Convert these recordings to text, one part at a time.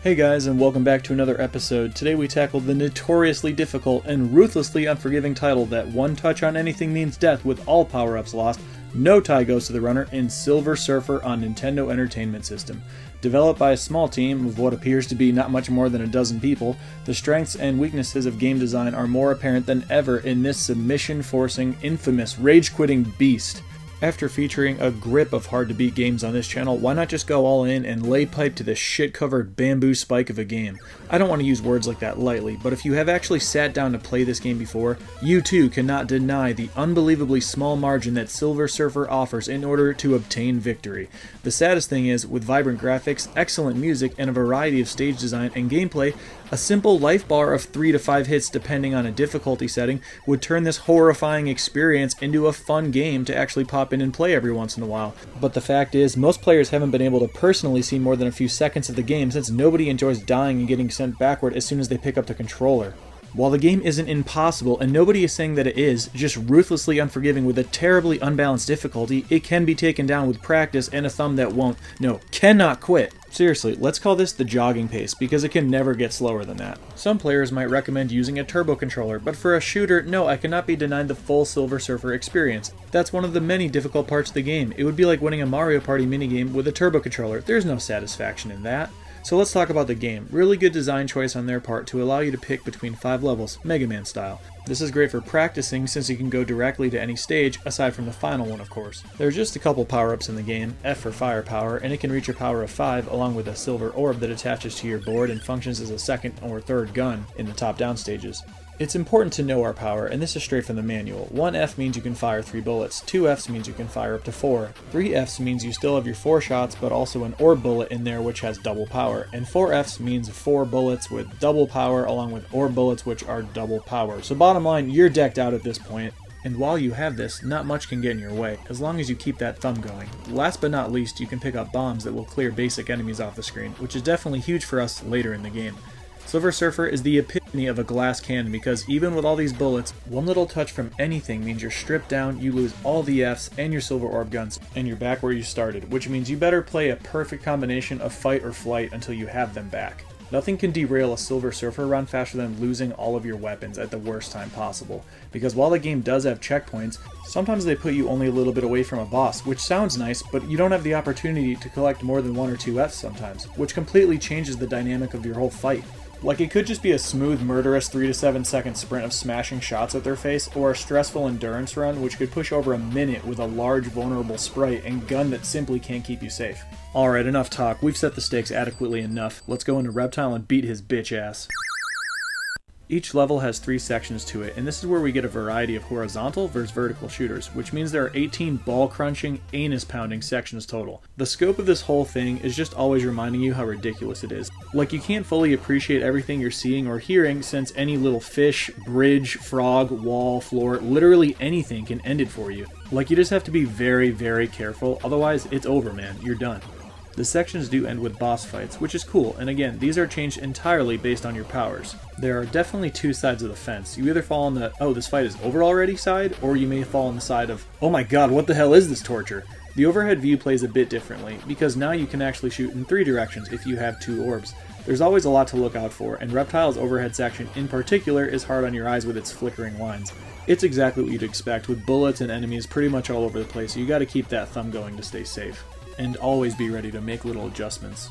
Hey guys, and welcome back to another episode. Today we tackle the notoriously difficult and ruthlessly unforgiving title that one touch on anything means death with all power-ups lost, no tie goes to the runner, in Silver Surfer on Nintendo Entertainment System. Developed by a small team of what appears to be not much more than a dozen people, the strengths and weaknesses of game design are more apparent than ever in this submission-forcing, infamous, rage-quitting beast. After featuring a grip of hard-to-beat games on this channel, why not just go all in and lay pipe to this shit-covered bamboo spike of a game? I don't want to use words like that lightly, but if you have actually sat down to play this game before, you too cannot deny the unbelievably small margin that Silver Surfer offers in order to obtain victory. The saddest thing is, with vibrant graphics, excellent music, and a variety of stage design and gameplay, a simple life bar of 3 to 5 hits depending on a difficulty setting would turn this horrifying experience into a fun game to actually pop in and play every once in a while. But the fact is, most players haven't been able to personally see more than a few seconds of the game since nobody enjoys dying and getting sent backward as soon as they pick up the controller. While the game isn't impossible, and nobody is saying that it is, just ruthlessly unforgiving with a terribly unbalanced difficulty, it can be taken down with practice and a thumb that cannot quit. Seriously, let's call this the jogging pace, because it can never get slower than that. Some players might recommend using a turbo controller, but for a shooter, no, I cannot be denied the full Silver Surfer experience. That's one of the many difficult parts of the game. It would be like winning a Mario Party minigame with a turbo controller. There's no satisfaction in that. So let's talk about the game. Really good design choice on their part to allow you to pick between 5 levels, Mega Man style. This is great for practicing since you can go directly to any stage, aside from the final one of course. There are just a couple power-ups in the game, F for firepower, and it can reach a power of 5 along with a silver orb that attaches to your board and functions as a second or third gun in the top-down stages. It's important to know our power, and this is straight from the manual. 1 F means you can fire 3 bullets, 2 Fs means you can fire up to 4, 3 Fs means you still have your 4 shots but also an orb bullet in there which has double power, and 4 Fs means 4 bullets with double power along with orb bullets which are double power. So bottom line, you're decked out at this point. And while you have this, not much can get in your way, as long as you keep that thumb going. Last but not least, you can pick up bombs that will clear basic enemies off the screen, which is definitely huge for us later in the game. Silver Surfer is the epitome of a glass cannon because even with all these bullets, one little touch from anything means you're stripped down, you lose all the Fs and your silver orb guns, and you're back where you started, which means you better play a perfect combination of fight or flight until you have them back. Nothing can derail a Silver Surfer run faster than losing all of your weapons at the worst time possible, because while the game does have checkpoints, sometimes they put you only a little bit away from a boss, which sounds nice, but you don't have the opportunity to collect more than 1 or 2 Fs sometimes, which completely changes the dynamic of your whole fight. Like, it could just be a smooth, murderous 3 to 7 second sprint of smashing shots at their face, or a stressful endurance run which could push over a minute with a large, vulnerable sprite and gun that simply can't keep you safe. Alright, enough talk. We've set the stakes adequately enough. Let's go into Reptile and beat his bitch ass. Each level has 3 sections to it, and this is where we get a variety of horizontal versus vertical shooters, which means there are 18 ball-crunching, anus-pounding sections total. The scope of this whole thing is just always reminding you how ridiculous it is. Like, you can't fully appreciate everything you're seeing or hearing since any little fish, bridge, frog, wall, floor, literally anything can end it for you. Like, you just have to be very, very careful, otherwise it's over, man. You're done. The sections do end with boss fights, which is cool, and again, these are changed entirely based on your powers. There are definitely 2 sides of the fence. You either fall on the, oh, this fight is over already side, or you may fall on the side of, oh my god, what the hell is this torture? The overhead view plays a bit differently, because now you can actually shoot in 3 directions if you have 2 orbs. There's always a lot to look out for, and Reptile's overhead section in particular is hard on your eyes with its flickering lines. It's exactly what you'd expect, with bullets and enemies pretty much all over the place, so you gotta keep that thumb going to stay safe. And always be ready to make little adjustments.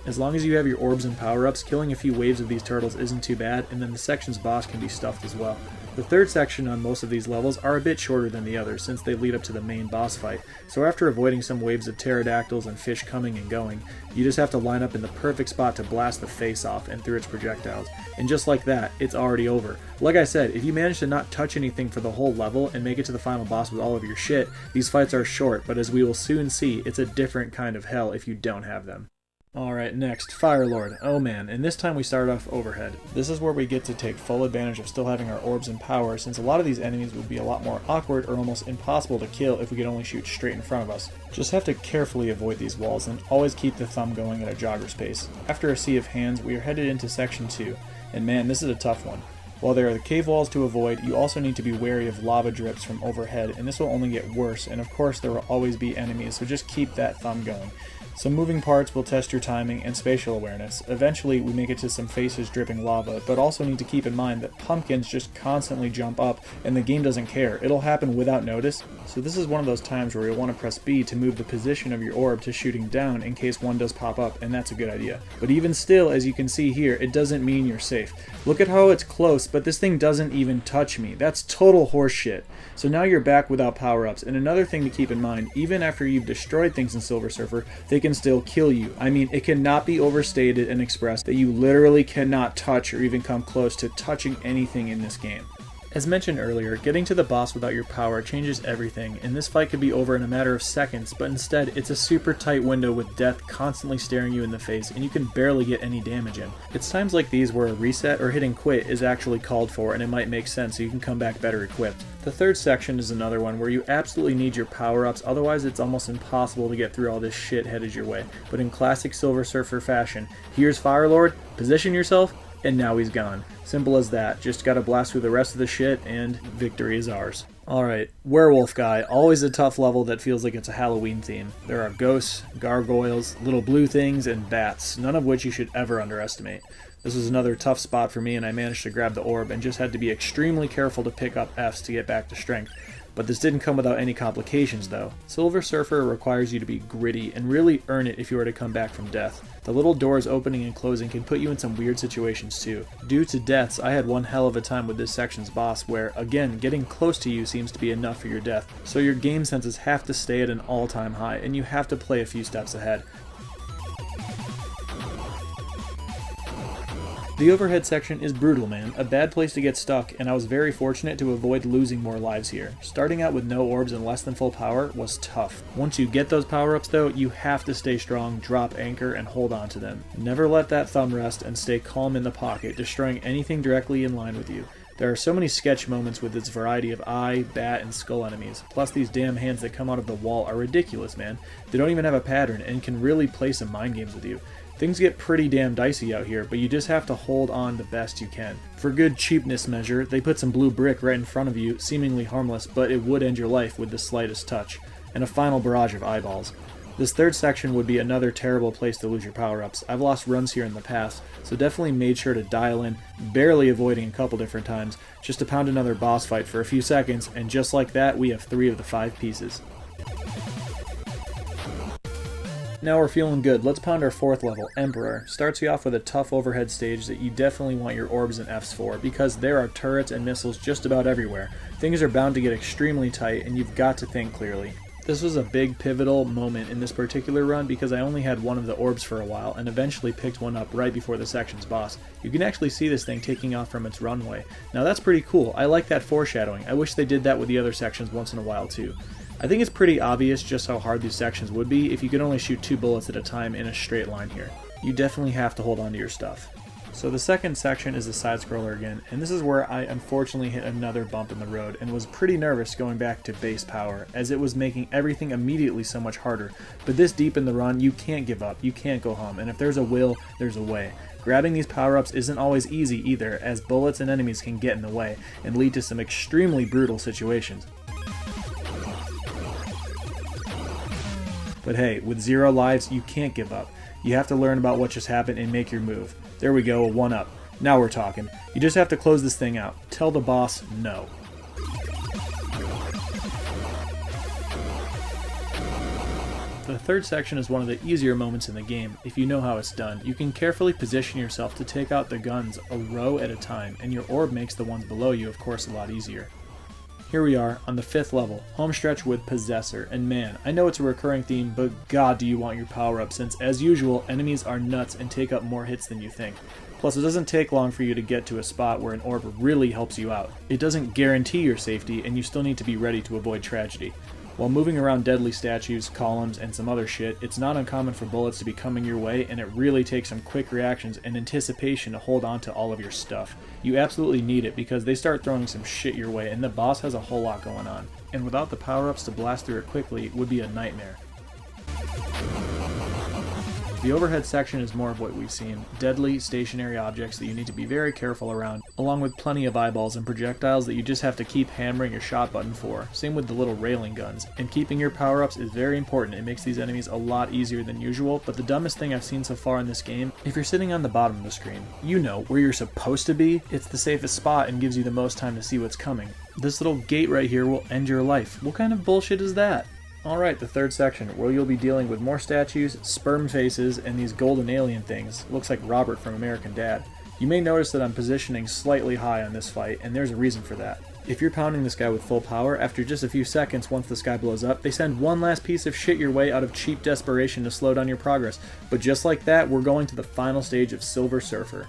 As long as you have your orbs and power-ups, killing a few waves of these turtles isn't too bad, and then the section's boss can be stuffed as well. The third section on most of these levels are a bit shorter than the others since they lead up to the main boss fight, so after avoiding some waves of pterodactyls and fish coming and going, you just have to line up in the perfect spot to blast the face off and through its projectiles, and just like that, it's already over. Like I said, if you manage to not touch anything for the whole level and make it to the final boss with all of your shit, these fights are short, but as we will soon see, it's a different kind of hell if you don't have them. Alright, next, Fire Lord. Oh man, and this time we start off overhead. This is where we get to take full advantage of still having our orbs and power, since a lot of these enemies would be a lot more awkward or almost impossible to kill if we could only shoot straight in front of us. Just have to carefully avoid these walls and always keep the thumb going at a jogger's pace. After a sea of hands, we are headed into section 2, and man, this is a tough one. While there are the cave walls to avoid, you also need to be wary of lava drips from overhead, and this will only get worse, and of course there will always be enemies, so just keep that thumb going. Some moving parts will test your timing and spatial awareness. Eventually, we make it to some faces dripping lava, but also need to keep in mind that pumpkins just constantly jump up, and the game doesn't care. It'll happen without notice, so this is one of those times where you'll want to press B to move the position of your orb to shooting down in case one does pop up, and that's a good idea. But even still, as you can see here, it doesn't mean you're safe. Look at how it's close, but this thing doesn't even touch me. That's total horseshit. So now you're back without power-ups, and another thing to keep in mind, even after you've destroyed things in Silver Surfer, they can still kill you. I mean, it cannot be overstated and expressed that you literally cannot touch or even come close to touching anything in this game. As mentioned earlier, getting to the boss without your power changes everything, and this fight could be over in a matter of seconds, but instead it's a super tight window with death constantly staring you in the face, and you can barely get any damage in. It's times like these where a reset or hitting quit is actually called for, and it might make sense so you can come back better equipped. The third section is another one where you absolutely need your power-ups, otherwise it's almost impossible to get through all this shit headed your way. But in classic Silver Surfer fashion, here's Firelord, position yourself, and now he's gone. Simple as that. Just gotta blast through the rest of the shit, and victory is ours. Alright, Werewolf Guy. Always a tough level that feels like it's a Halloween theme. There are ghosts, gargoyles, little blue things, and bats, none of which you should ever underestimate. This was another tough spot for me, and I managed to grab the orb and just had to be extremely careful to pick up Fs to get back to strength. But this didn't come without any complications though. Silver Surfer requires you to be gritty and really earn it if you were to come back from death. The little doors opening and closing can put you in some weird situations too. Due to deaths, I had one hell of a time with this section's boss where, again, getting close to you seems to be enough for your death. So your game senses have to stay at an all-time high, and you have to play a few steps ahead. The overhead section is brutal, man. A bad place to get stuck, and I was very fortunate to avoid losing more lives here. Starting out with no orbs and less than full power was tough. Once you get those power-ups though, you have to stay strong, drop anchor, and hold on to them. Never let that thumb rest, and stay calm in the pocket, destroying anything directly in line with you. There are so many sketch moments with its variety of eye, bat, and skull enemies. Plus these damn hands that come out of the wall are ridiculous, man. They don't even have a pattern, and can really play some mind games with you. Things get pretty damn dicey out here, but you just have to hold on the best you can. For good cheapness measure, they put some blue brick right in front of you, seemingly harmless, but it would end your life with the slightest touch. And a final barrage of eyeballs. This third section would be another terrible place to lose your power-ups. I've lost runs here in the past, so definitely made sure to dial in, barely avoiding a couple different times, just to pound another boss fight for a few seconds, and just like that, we have 3 of the 5 pieces. Now we're feeling good. Let's pound our 4th level, Emperor. Starts you off with a tough overhead stage that you definitely want your orbs and Fs for, because there are turrets and missiles just about everywhere. Things are bound to get extremely tight, and you've got to think clearly. This was a big pivotal moment in this particular run because I only had one of the orbs for a while, and eventually picked one up right before the section's boss. You can actually see this thing taking off from its runway. Now that's pretty cool. I like that foreshadowing. I wish they did that with the other sections once in a while too. I think it's pretty obvious just how hard these sections would be if you could only shoot 2 bullets at a time in a straight line here. You definitely have to hold on to your stuff. So the second section is the side-scroller again, and this is where I unfortunately hit another bump in the road and was pretty nervous going back to base power, as it was making everything immediately so much harder. But this deep in the run, you can't give up, you can't go home, and if there's a will, there's a way. Grabbing these power-ups isn't always easy either, as bullets and enemies can get in the way and lead to some extremely brutal situations. But hey, with 0 lives, you can't give up. You have to learn about what just happened and make your move. There we go, a 1-up. Now we're talking. You just have to close this thing out. Tell the boss no. The third section is one of the easier moments in the game. If you know how it's done, you can carefully position yourself to take out the guns a row at a time, and your orb makes the ones below you, of course, a lot easier. Here we are, on the 5th level, homestretch with Possessor, and man, I know it's a recurring theme, but god do you want your power-up, since as usual, enemies are nuts and take up more hits than you think. Plus it doesn't take long for you to get to a spot where an orb really helps you out. It doesn't guarantee your safety, and you still need to be ready to avoid tragedy. While moving around deadly statues, columns, and some other shit, it's not uncommon for bullets to be coming your way, and it really takes some quick reactions and anticipation to hold on to all of your stuff. You absolutely need it because they start throwing some shit your way, and the boss has a whole lot going on. And without the power-ups to blast through it quickly would be a nightmare. The overhead section is more of what we've seen, deadly stationary objects that you need to be very careful around, along with plenty of eyeballs and projectiles that you just have to keep hammering your shot button for. Same with the little railing guns. And keeping your power-ups is very important. It makes these enemies a lot easier than usual, but the dumbest thing I've seen so far in this game, if you're sitting on the bottom of the screen, you know, where you're supposed to be, it's the safest spot and gives you the most time to see what's coming. This little gate right here will end your life. What kind of bullshit is that? Alright, the third section, where you'll be dealing with more statues, sperm faces, and these golden alien things. Looks like Robert from American Dad. You may notice that I'm positioning slightly high on this fight, and there's a reason for that. If you're pounding this guy with full power, after just a few seconds once the sky blows up, they send one last piece of shit your way out of cheap desperation to slow down your progress. But just like that, we're going to the final stage of Silver Surfer.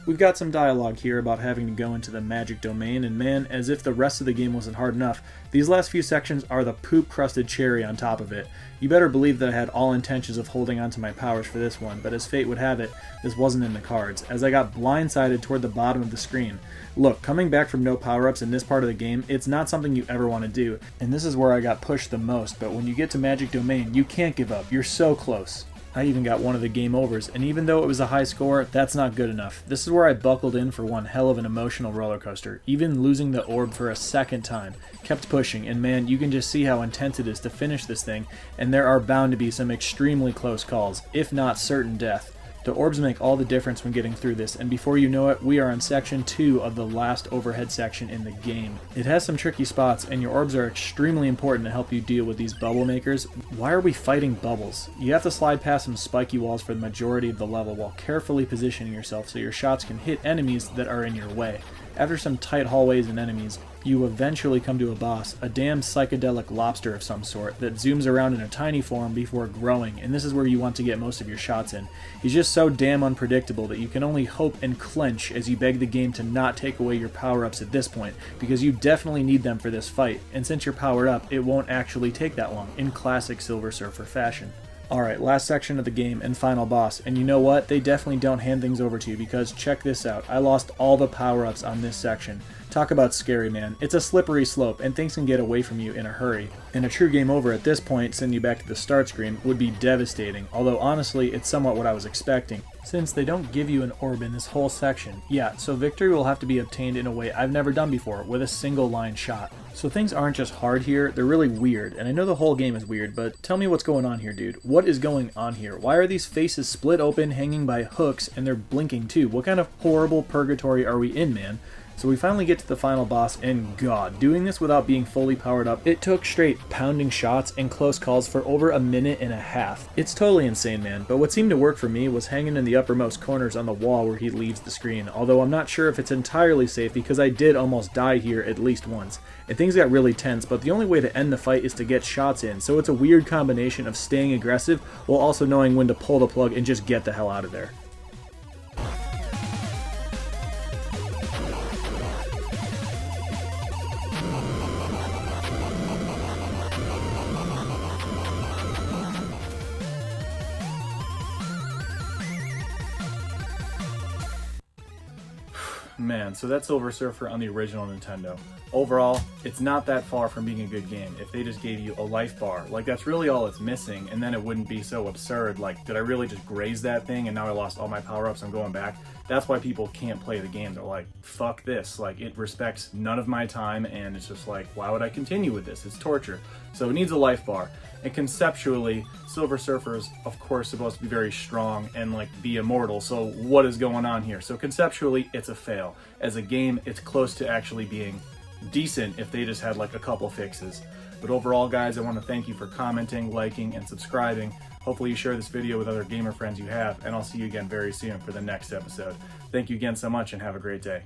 We've got some dialogue here about having to go into the magic domain, and man, as if the rest of the game wasn't hard enough, these last few sections are the poop-crusted cherry on top of it. You better believe that I had all intentions of holding onto my powers for this one, but as fate would have it, this wasn't in the cards, as I got blindsided toward the bottom of the screen. Look, coming back from no power-ups in this part of the game, it's not something you ever want to do, and this is where I got pushed the most, but when you get to Magic Domain, you can't give up, you're so close. I even got one of the game overs, and even though it was a high score, that's not good enough. This is where I buckled in for one hell of an emotional roller coaster. Even losing the orb for a second time. Kept pushing, and man, you can just see how intense it is to finish this thing, and there are bound to be some extremely close calls, if not certain death. The orbs make all the difference when getting through this, and before you know it, we are on section 2 of the last overhead section in the game. It has some tricky spots, and your orbs are extremely important to help you deal with these bubble makers. Why are we fighting bubbles? You have to slide past some spiky walls for the majority of the level while carefully positioning yourself so your shots can hit enemies that are in your way. After some tight hallways and enemies, you eventually come to a boss, a damn psychedelic lobster of some sort that zooms around in a tiny form before growing, and this is where you want to get most of your shots in. He's just so damn unpredictable that you can only hope and clench as you beg the game to not take away your power-ups at this point, because you definitely need them for this fight, and since you're powered up, it won't actually take that long, in classic Silver Surfer fashion. Alright, last section of the game and final boss, and you know what? They definitely don't hand things over to you because check this out, I lost all the power-ups on this section. Talk about scary, man. It's a slippery slope and things can get away from you in a hurry. And a true game over at this point, sending you back to the start screen, would be devastating, although honestly it's somewhat what I was expecting, since they don't give you an orb in this whole section. Yeah, so victory will have to be obtained in a way I've never done before, with a single line shot. So things aren't just hard here, they're really weird, and I know the whole game is weird, but tell me what's going on here, dude. What is going on here? Why are these faces split open, hanging by hooks, and they're blinking too? What kind of horrible purgatory are we in, man? So we finally get to the final boss, and god, doing this without being fully powered up, it took straight pounding shots and close calls for over a minute and a half. It's totally insane, man, but what seemed to work for me was hanging in the uppermost corners on the wall where he leaves the screen, although I'm not sure if it's entirely safe because I did almost die here at least once. And things got really tense, but the only way to end the fight is to get shots in, so it's a weird combination of staying aggressive while also knowing when to pull the plug and just get the hell out of there. Man, so that's Silver Surfer on the original Nintendo. Overall, it's not that far from being a good game if they just gave you a life bar. Like, that's really all it's missing, and then it wouldn't be so absurd. Like, did I really just graze that thing and now I lost all my power-ups, I'm going back? That's why people can't play the game. They're like, fuck this. Like, it respects none of my time, and it's just like, why would I continue with this? It's torture. So it needs a life bar. And conceptually, Silver Surfer is, of course, supposed to be very strong and, like, be immortal. So what is going on here? So conceptually, it's a fail. As a game, it's close to actually being decent if they just had, like, a couple fixes. But overall, guys, I want to thank you for commenting, liking, and subscribing. Hopefully you share this video with other gamer friends you have, and I'll see you again very soon for the next episode. Thank you again so much, and have a great day.